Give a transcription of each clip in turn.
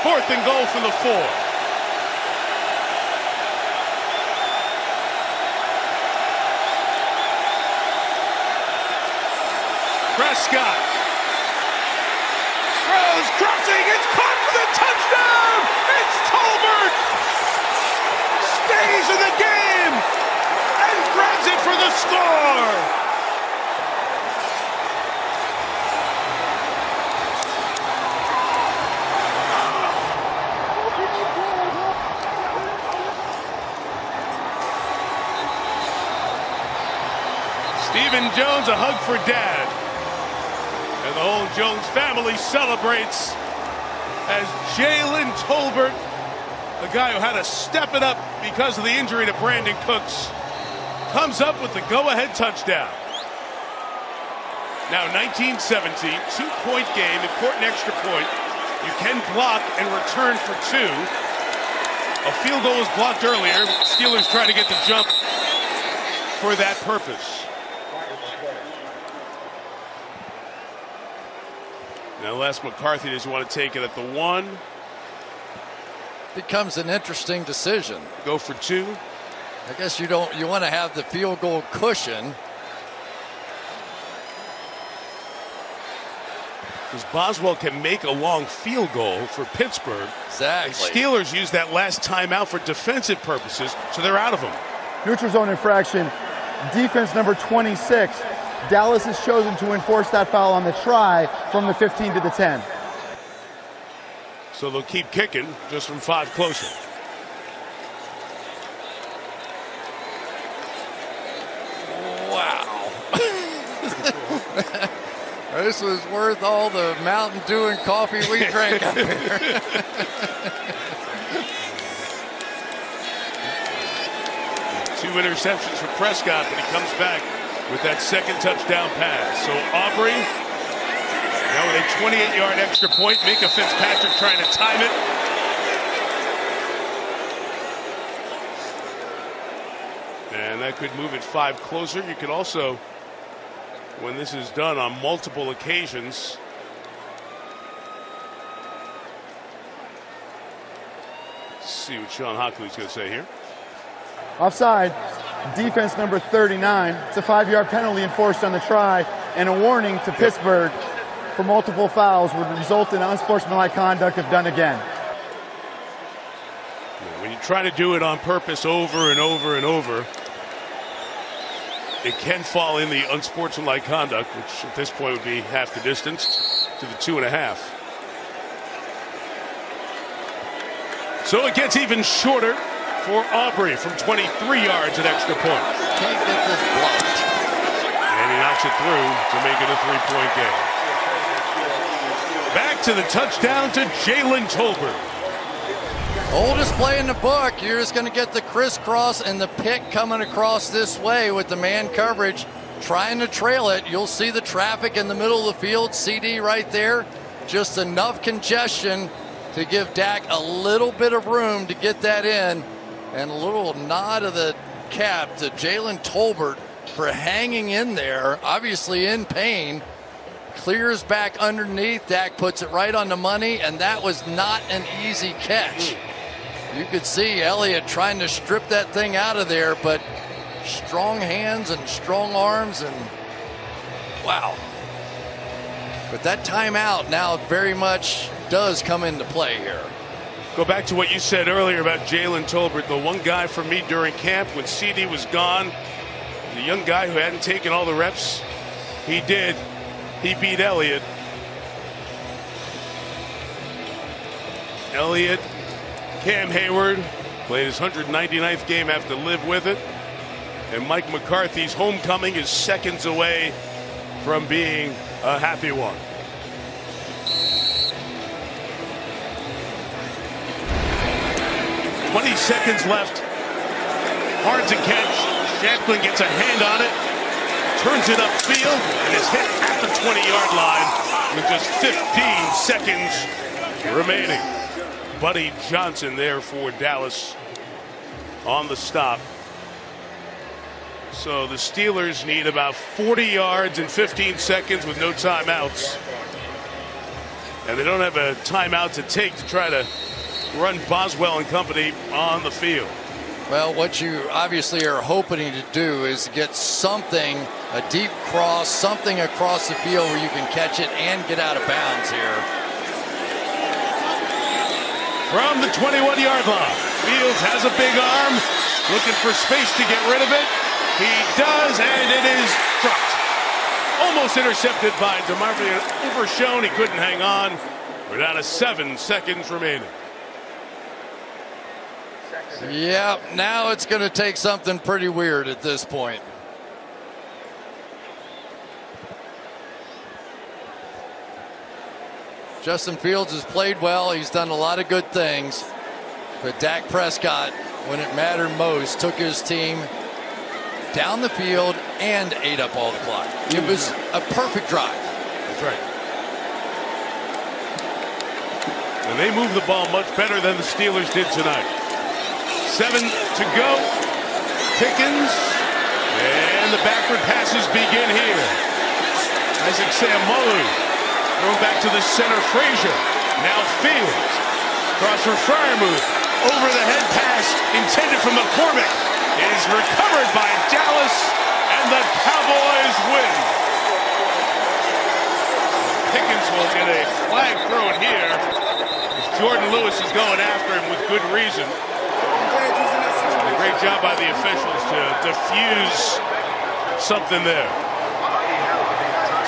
4th and goal from the 4. Prescott throws, crossing, it's caught for the touchdown! It's Tolbert! Stays in the game and grabs it for the score! Stephen Jones, a hug for Dad. And the whole Jones family celebrates as Jalen Tolbert, the guy who had to step it up because of the injury to Brandon Cooks, comes up with the go-ahead touchdown. Now 19-17, 2-point game, important extra point. You can block and return for 2. A field goal was blocked earlier. Steelers trying to get the jump for that purpose. Now Les McCarthy doesn't want to take it at the 1. Becomes an interesting decision. Go for 2. I guess you want to have the field goal cushion. Because Boswell can make a long field goal for Pittsburgh. Exactly. The Steelers used that last timeout for defensive purposes, so they're out of them. Neutral zone infraction. Defense number 26. Dallas has chosen to enforce that foul on the try from the 15 to the 10. So they'll keep kicking just from 5 closer. Wow. This was worth all the Mountain Dew and coffee we drank up here. 2 interceptions for Prescott, but he comes back with that second touchdown pass. So Aubrey now with a 28-yard extra point. Minka Fitzpatrick trying to time it. And that could move it 5 closer. You could also, when this is done on multiple occasions, let's see what Sean Hockley's going to say here. Offside. Defense number 39. It's a 5-yard penalty enforced on the try, and a warning to Pittsburgh for multiple fouls would result in unsportsmanlike conduct if done again. When you try to do it on purpose over and over and over, it can fall in the unsportsmanlike conduct, which at this point would be half the distance to the 2.5. So it gets even shorter for Aubrey from 23 yards at extra point. Can't get this blocked. And he knocks it through to make it a 3-point game. Back to the touchdown to Jalen Tolbert. Oldest play in the book. You're just going to get the crisscross and the pick coming across this way with the man coverage trying to trail it. You'll see the traffic in the middle of the field. CD right there. Just enough congestion to give Dak a little bit of room to get that in. And a little nod of the cap to Jalen Tolbert for hanging in there, obviously in pain. Clears back underneath. Dak puts it right on the money, and that was not an easy catch. You could see Elliott trying to strip that thing out of there, but strong hands and strong arms, and wow. But that timeout now very much does come into play here. Go back to what you said earlier about Jalen Tolbert. The one guy for me during camp when CD was gone, the young guy who hadn't taken all the reps, he did. He beat Elliott. Elliott, Cam Hayward played his 199th game, have to live with it. And Mike McCarthy's homecoming is seconds away from being a happy one. "20 seconds left. Hard to catch. Shanklin gets a hand on it, turns it upfield, and is hit at the 20-yard line with just 15 seconds remaining. Buddy Johnson there for Dallas on the stop. So the Steelers need about 40 yards in 15 seconds with no timeouts and they don't have a timeout to take to try to run Boswell and company on the field. Well, what you obviously are hoping to do is get something, a deep cross, something across the field where you can catch it and get out of bounds here. From the 21-yard line, Fields has a big arm, looking for space to get rid of it. He does, and it is dropped. Almost intercepted by DeMarvin. Overshown, he couldn't hang on. We're down to 7 seconds remaining. Yeah, now it's going to take something pretty weird at this point. Justin Fields has played well. He's done a lot of good things. But Dak Prescott, when it mattered most, took his team down the field and ate up all the clock. It was a perfect drive. That's right. And they moved the ball much better than the Steelers did tonight. 7 to go. Pickens. And the backward passes begin here. Isaac Seumalo thrown back to the center, Frazier. Now Fields. Cross for Freiermuth. Over the head pass intended for McCormick. Is recovered by Dallas, and the Cowboys win. Pickens will get a flag thrown here as Jordan Lewis is going after him with good reason. A great job by the officials to defuse something there.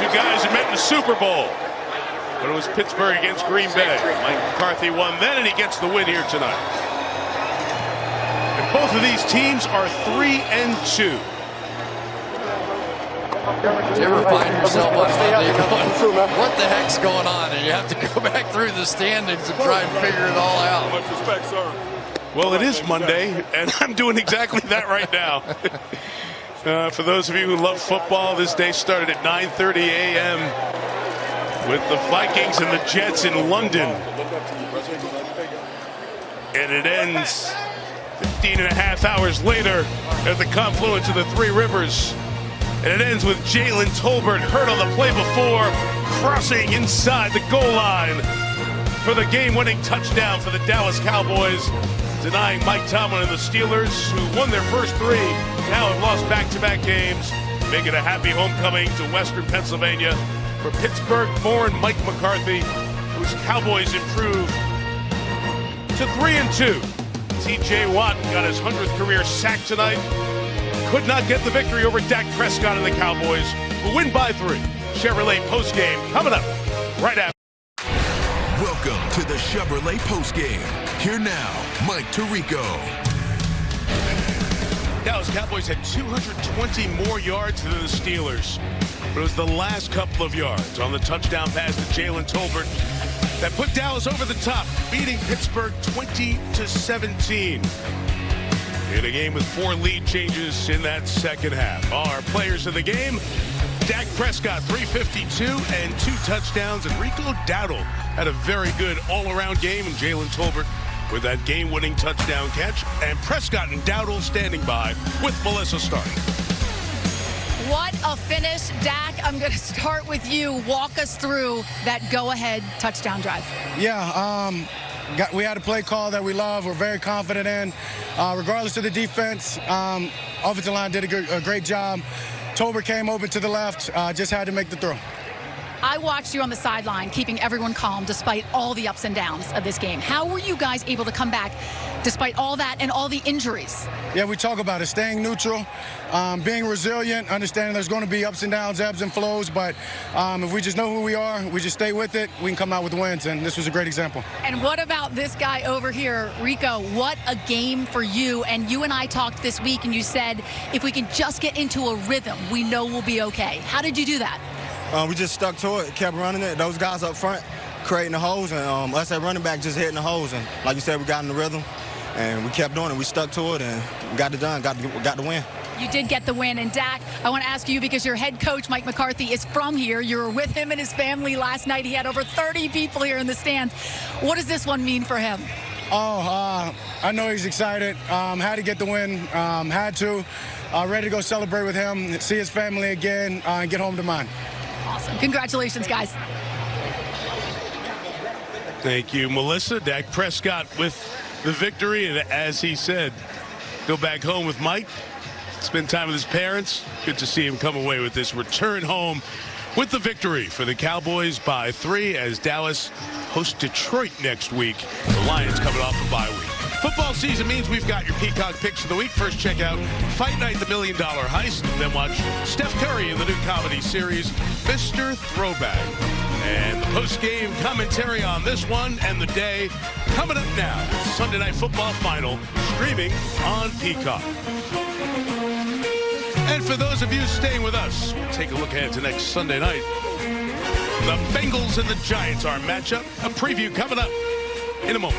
Two guys who met in the Super Bowl, but it was Pittsburgh against Green Bay. Mike McCarthy won then, and he gets the win here tonight. And both of these teams are 3-2. Do you ever find yourself on Monday going, what the heck's going on? And you have to go back through the standings and try and figure it all out. Much respect, sir. Well, it is Monday, and I'm doing exactly that right now. For those of you who love football, this day started at 9:30 a.m. with the Vikings and the Jets in London. And it ends 15 and a half hours later at the confluence of the Three Rivers. And it ends with Jalen Tolbert, hurt on the play before, crossing inside the goal line for the game-winning touchdown for the Dallas Cowboys, denying Mike Tomlin and the Steelers, who won their first 3, now have lost back-to-back games, making a happy homecoming to Western Pennsylvania for Pittsburgh-born Mike McCarthy, whose Cowboys improved to 3-2. T.J. Watt got his 100th career sack tonight. Could not get the victory over Dak Prescott and the Cowboys, who win by 3. Chevrolet postgame coming up right after. Welcome to the Chevrolet postgame. Here now, Mike Tirico. Dallas Cowboys had 220 more yards than the Steelers, but it was the last couple of yards on the touchdown pass to Jalen Tolbert that put Dallas over the top, beating Pittsburgh 20-17. In a game with 4 lead changes in that second half. Our players of the game: Dak Prescott, 352 and 2 touchdowns, and Rico Dowdle had a very good all-around game, and Jalen Tolbert with that game-winning touchdown catch, and Prescott and Dowdle standing by with Melissa Stark. What a finish. Dak, I'm going to start with you. Walk us through that go-ahead touchdown drive. Yeah, we had a play call that we love, we're very confident in. Regardless of the defense, offensive line did a great job. Tolbert came open to the left, just had to make the throw. I watched you on the sideline, keeping everyone calm despite all the ups and downs of this game. How were you guys able to come back despite all that and all the injuries? Yeah, we talk about it, staying neutral, being resilient, understanding there's going to be ups and downs, ebbs and flows, but if we just know who we are, we just stay with it, we can come out with wins, and this was a great example. And what about this guy over here, Rico? What a game for you. And you and I talked this week, and you said, if we can just get into a rhythm, we know we'll be okay. How did you do that? We just stuck to it, kept running it. Those guys up front creating the holes, and us at running back just hitting the holes. And like you said, we got in the rhythm, and we kept doing it. We stuck to it, and we got it done, got the win. You did get the win. And Dak, I want to ask you, because your head coach, Mike McCarthy, is from here. You were with him and his family last night. He had over 30 people here in the stands. What does this one mean for him? I know he's excited. Had to get the win, had to. Ready to go celebrate with him, see his family again, and get home to mine. Awesome. Congratulations, guys. Thank you, Melissa. Dak Prescott with the victory, and as he said, go back home with Mike, spend time with his parents. Good to see him come away with this return home with the victory for the Cowboys by 3 as Dallas hosts Detroit next week. The Lions coming off a bye week. Football season means we've got your Peacock picks of the week. First, check out Fight Night, the $1 Million Heist. Then watch Steph Curry in the new comedy series, Mr. Throwback. And the post-game commentary on this one and the day coming up now. Sunday Night Football Final, streaming on Peacock. And for those of you staying with us, we'll take a look ahead to next Sunday night. The Bengals and the Giants, our matchup. A preview coming up in a moment.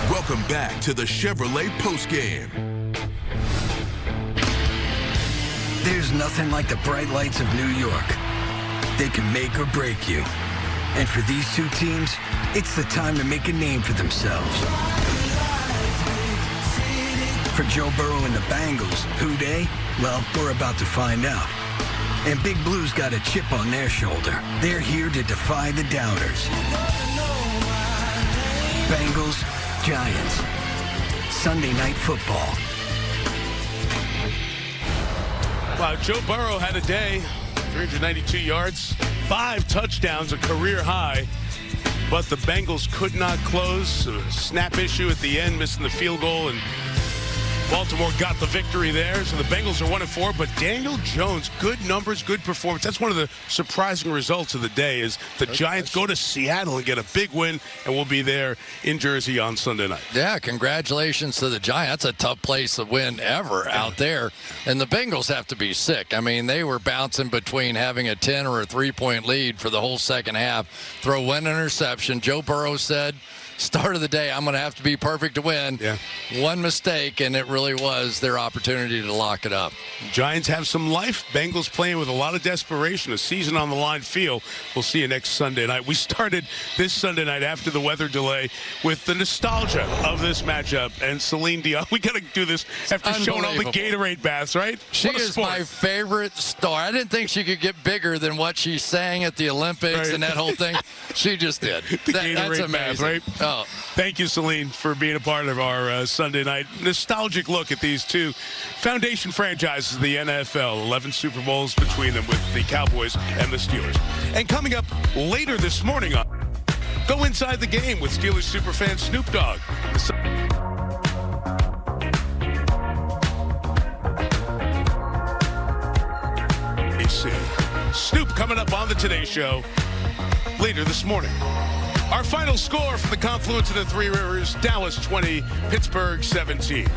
Welcome back to the Chevrolet Postgame. There's nothing like the bright lights of New York. They can make or break you. And for these two teams, it's the time to make a name for themselves. For Joe Burrow and the Bengals, who they? Well, we're about to find out. And Big Blue's got a chip on their shoulder. They're here to defy the doubters. Bengals, Giants. Sunday Night Football. Wow, Joe Burrow had a day. 392 yards, 5 touchdowns, a career high. But the Bengals could not close. A snap issue at the end, missing the field goal, and Baltimore got the victory there. So the Bengals are 1-4, but Daniel Jones, good numbers, good performance. That's one of the surprising results of the day is the Giants go to Seattle and get a big win, and we'll be there in Jersey on Sunday night. Yeah, congratulations to the Giants. That's a tough place to win ever out there. And the Bengals have to be sick. I mean, they were bouncing between having a 10 or a 3-point lead for the whole second half. Throw one interception. Joe Burrow said, start of the day, I'm going to have to be perfect to win. Yeah. One mistake, and it really was their opportunity to lock it up. Giants have some life. Bengals playing with a lot of desperation. A season on the line feel. We'll see you next Sunday night. We started this Sunday night after the weather delay with the nostalgia of this matchup. And Celine Dion, we got to do this after showing all the Gatorade baths, right? She is my favorite star. I didn't think she could get bigger than what she sang at the Olympics and that whole thing. She just did. That's amazing. Bath, right? Oh. Thank you, Celine, for being a part of our Sunday night nostalgic look at these two foundation franchises of the NFL. 11 Super Bowls between them with the Cowboys and the Steelers. And coming up later this morning on Go Inside the Game with Steelers superfan Snoop Dogg. Snoop coming up on the Today Show later this morning. Our final score for the confluence of the Three Rivers, Dallas 20, Pittsburgh 17.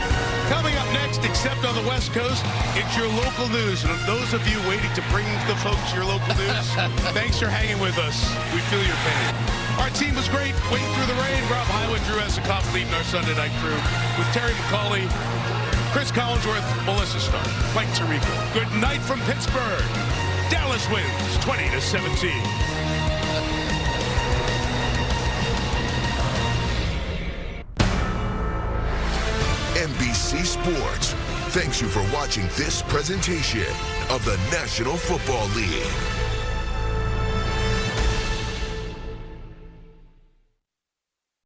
Coming up next, except on the West Coast, it's your local news. And those of you waiting to bring the folks your local news, thanks for hanging with us. We feel your pain. Our team was great. Waiting through the rain. Rob Highwood, Drew Esikoff leading our Sunday night crew with Terry McCauley, Chris Collinsworth, Melissa Stark, Mike Tirico. Good night from Pittsburgh. Dallas wins 20-17. NBC Sports thanks you for watching this presentation of the National Football League.